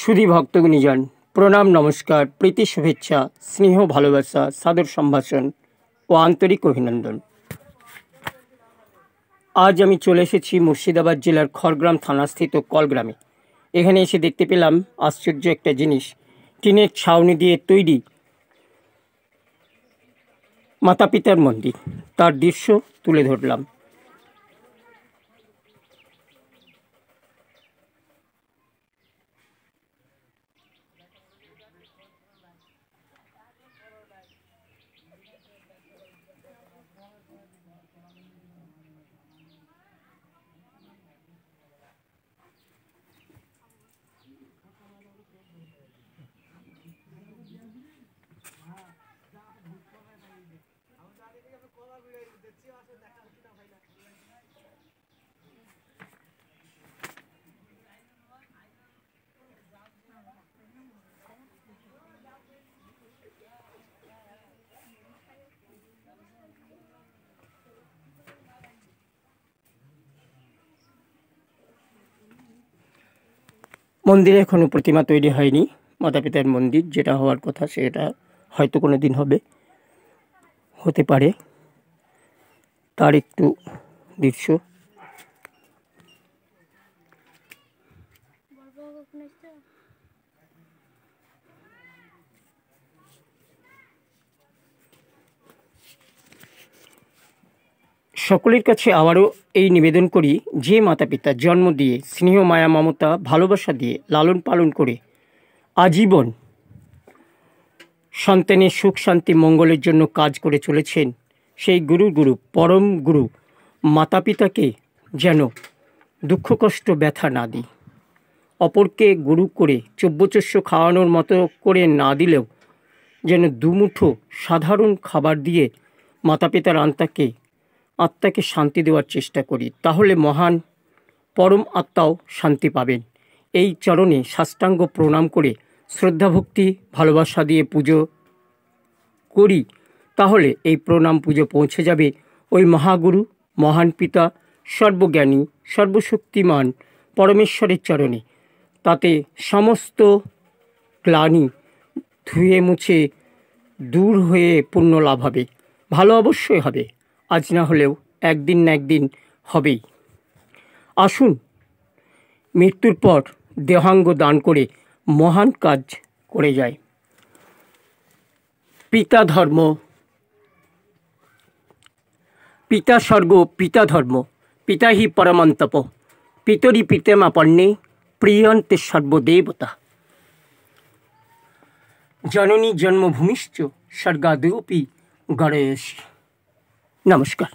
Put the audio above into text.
সুধী ভক্তগুণীজন প্রণাম, নমস্কার, প্রীতি, শুভেচ্ছা, স্নেহ, ভালোবাসা, সাদর সম্ভাষণ ও আন্তরিক অভিনন্দন। আজ আমি চলে এসেছি মুর্শিদাবাদ জেলার খড়গ্রাম থানাস্থিত কলগ্রামে। এখানে এসে দেখতে পেলাম আশ্চর্য একটা জিনিস, টিনের ছাউনি দিয়ে তৈরি মাতা পিতার মন্দির। তার দৃশ্য তুলে ধরলাম। মন্দিরে এখনও প্রতিমা তৈরি হয়নি। মাতা পিতার মন্দির যেটা হওয়ার কথা সেটা হয়তো কোনো দিন হতে পারে। তার একটু দৃশ্য। সকলের কাছে আবারও এই নিবেদন করি, যে মাতা পিতা জন্ম দিয়ে স্নেহ, মায়া, মমতা, ভালোবাসা দিয়ে লালন পালন করে আজীবন সন্তানের সুখ, শান্তি, মঙ্গলের জন্য কাজ করে চলেছেন, সেই গুরু পরম গুরু মাতা পিতাকে যেন দুঃখ, কষ্ট, ব্যথা না দিই। অপরকে গুরু করে চব্যচস্য খাওয়ানোর মতো করে না দিলেও যেন দুমুঠো সাধারণ খাবার দিয়ে মাতা পিতার আত্মাকে শান্তি দেওয়ার চেষ্টা করি। তাহলে মহান পরম আত্মাও শান্তি পাবেন। এই চরণে সাষ্টাঙ্গ প্রণাম করে শ্রদ্ধা, ভক্তি, ভালোবাসা দিয়ে পুজো করি। তাহলে এই প্রণাম পুজো পৌঁছে যাবে ওই মহাগুরু, মহান পিতা, সর্বজ্ঞানী, সর্বশক্তিমান পরমেশ্বরের চরণে। তাতে সমস্ত গ্লানি ধুয়ে মুছে দূর হয়ে পুণ্য লাভ হবে। ভালো অবশ্যই হবে, আজ না হলেও একদিন না একদিন হবেই। আসুন মৃত্যুর পর দেহাঙ্গ দান করে মহান কাজ করে যায়। পিতা ধর্ম, পিতা স্বর্গ, পিতা ধর্ম, পিতা হি পরমন্তপ, পিতরি পিতেমাপন্নে প্রিয়ন্তে সর্বদেবতা, জননী জন্মভূমিশ্চ স্বর্গাদপি গড়েয়সি। নমস্কার।